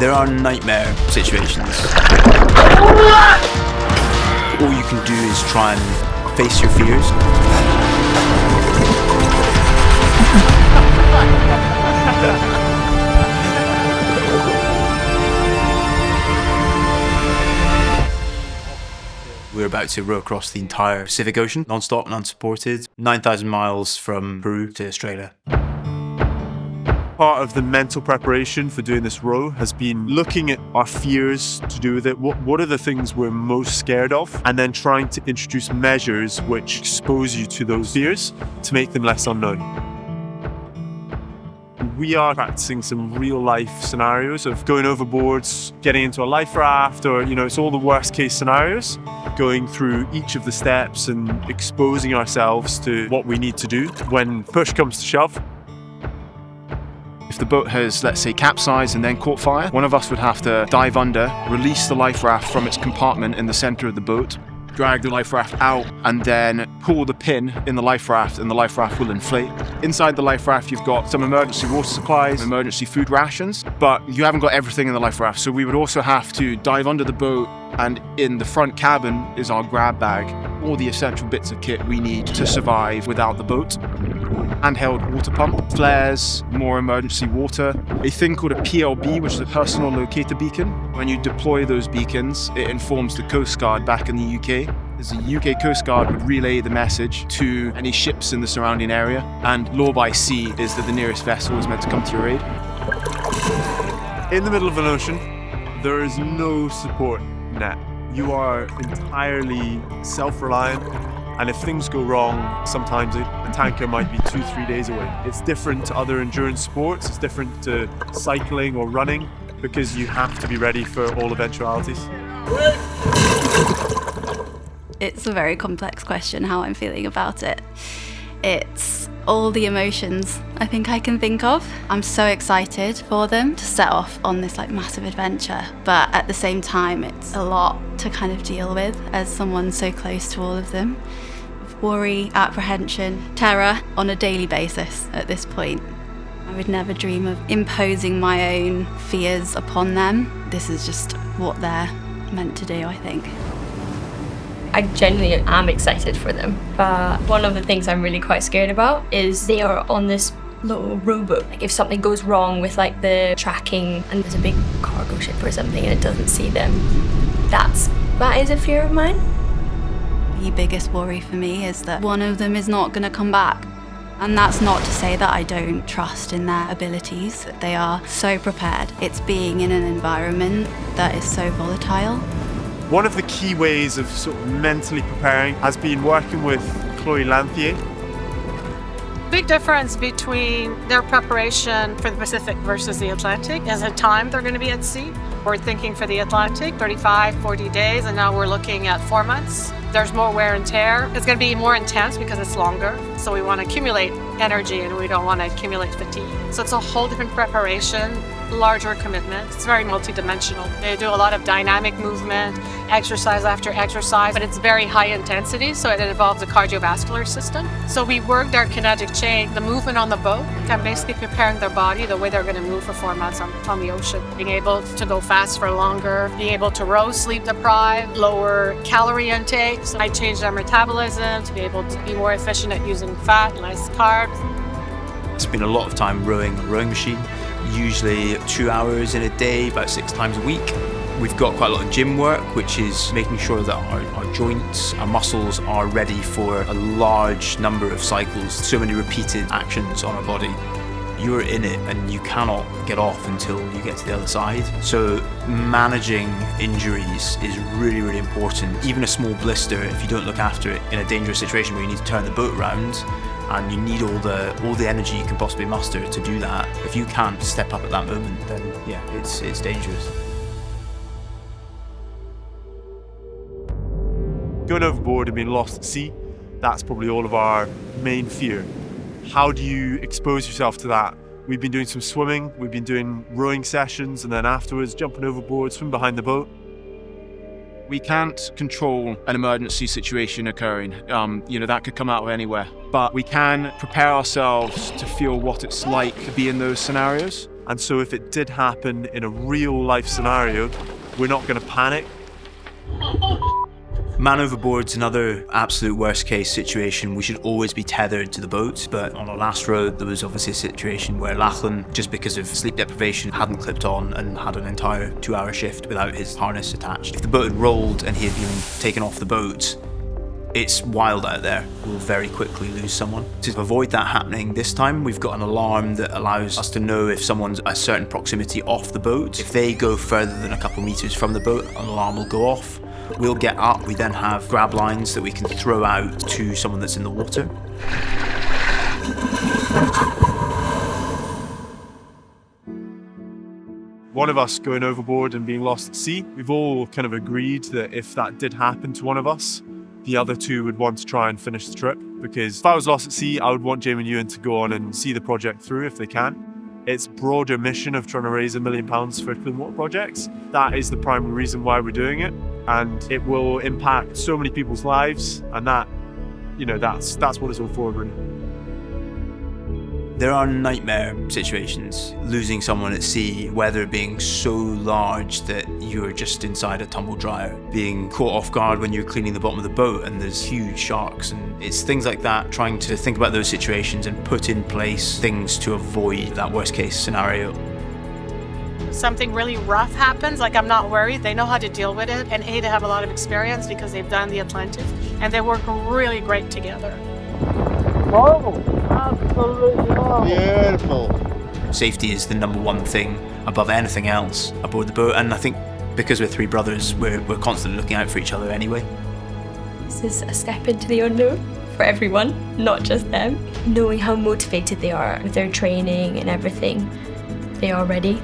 There are nightmare situations. All you can do is try and face your fears. We're about to row across the entire Pacific Ocean, non-stop and unsupported, 9,000 miles from Peru to Australia. Part of the mental preparation for doing this row has been looking at our fears to do with it. What are the things we're most scared of? And then trying to introduce measures which expose you to those fears to make them less unknown. We are practicing some real life scenarios of going overboards, getting into a life raft, or, it's all the worst case scenarios, going through each of the steps and exposing ourselves to what we need to do when push comes to shove. If the boat has, let's say, capsized and then caught fire, one of us would have to dive under, release the life raft from its compartment in the center of the boat, drag the life raft out, and then pull the pin in the life raft, and the life raft will inflate. Inside the life raft, you've got some emergency water supplies, emergency food rations, but you haven't got everything in the life raft. So we would also have to dive under the boat, and in the front cabin is our grab bag, all the essential bits of kit we need to survive without the boat. Handheld water pump, flares, more emergency water, a thing called a PLB, which is a personal locator beacon. When you deploy those beacons, it informs the Coast Guard back in the UK. The UK Coast Guard would relay the message to any ships in the surrounding area, and law by sea is that the nearest vessel is meant to come to your aid. In the middle of an ocean, there is no support net. You are entirely self-reliant. And if things go wrong, sometimes a tanker might be 2-3 days away. It's different to other endurance sports. It's different to cycling or running because you have to be ready for all eventualities. It's a very complex question, how I'm feeling about it. It's all the emotions I think I can think of. I'm so excited for them to set off on this massive adventure, but at the same time it's a lot to kind of deal with as someone so close to all of them. Worry, apprehension, terror on a daily basis at this point. I would never dream of imposing my own fears upon them. This is just what they're meant to do, I think. I genuinely am excited for them, but one of the things I'm really quite scared about is they are on this little rowboat. If something goes wrong with the tracking and there's a big cargo ship or something and it doesn't see them, that is a fear of mine. The biggest worry for me is that one of them is not going to come back. And that's not to say that I don't trust in their abilities, that they are so prepared. It's being in an environment that is so volatile. One of the key ways of sort of mentally preparing has been working with Chloe Lanthier. Big difference between their preparation for the Pacific versus the Atlantic is the time they're going to be at sea. We're thinking for the Atlantic, 35, 40 days, and now we're looking at 4 months. There's more wear and tear. It's going to be more intense because it's longer. So we want to accumulate energy and we don't want to accumulate fatigue. So it's a whole different preparation, larger commitment. It's very multidimensional. They do a lot of dynamic movement, exercise after exercise, but it's very high intensity, so it involves the cardiovascular system. So we work their kinetic chain, the movement on the boat, and basically preparing their body the way they're going to move for 4 months on the ocean. Being able to go fast for longer, being able to row sleep deprived, lower calorie intake. So I change their metabolism to be able to be more efficient at using fat, less carbs. It's been a lot of time rowing a rowing machine, usually 2 hours in a day, about 6 times a week. We've got quite a lot of gym work, which is making sure that our joints, our muscles are ready for a large number of cycles, so many repeated actions on our body. You're in it and you cannot get off until you get to the other side. So managing injuries is really, really important. Even a small blister, if you don't look after it in a dangerous situation where you need to turn the boat around, and you need all the energy you can possibly muster to do that. If you can't step up at that moment, then yeah, it's dangerous. Going overboard and being lost at sea, that's probably all of our main fear. How do you expose yourself to that? We've been doing some swimming, we've been doing rowing sessions, and then afterwards jumping overboard, swim behind the boat. We can't control an emergency situation occurring. That could come out of anywhere. But we can prepare ourselves to feel what it's like to be in those scenarios. And so if it did happen in a real life scenario, we're not going to panic. Man overboard's another absolute worst case situation. We should always be tethered to the boat, but on our last road there was obviously a situation where Lachlan, just because of sleep deprivation, hadn't clipped on and had an entire 2-hour shift without his harness attached. If the boat had rolled and he had been taken off the boat, it's wild out there. We'll very quickly lose someone. To avoid that happening this time, we've got an alarm that allows us to know if someone's a certain proximity off the boat. If they go further than a couple meters from the boat, an alarm will go off. We'll get up. We then have grab lines that we can throw out to someone that's in the water. One of us going overboard and being lost at sea, we've all kind of agreed that if that did happen to one of us, the other two would want to try and finish the trip, because if I was lost at sea, I would want Jamie and Ewan to go on and see the project through if they can. Its broader mission of trying to raise £1 million for clean water projects, that is the primary reason why we're doing it, and it will impact so many people's lives, and that, you know, that's what it's all for, really. There are nightmare situations. Losing someone at sea, weather being so large that you're just inside a tumble dryer, being caught off guard when you're cleaning the bottom of the boat and there's huge sharks, and it's things like that, trying to think about those situations and put in place things to avoid that worst case scenario. Something really rough happens, like I'm not worried. They know how to deal with it, and they have a lot of experience because they've done the Atlantic, and they work really great together. Oh, absolutely beautiful. Safety is the number one thing above anything else aboard the boat, and I think because we're three brothers, we're constantly looking out for each other anyway. This is a step into the unknown for everyone, not just them. Knowing how motivated they are with their training and everything, they are ready.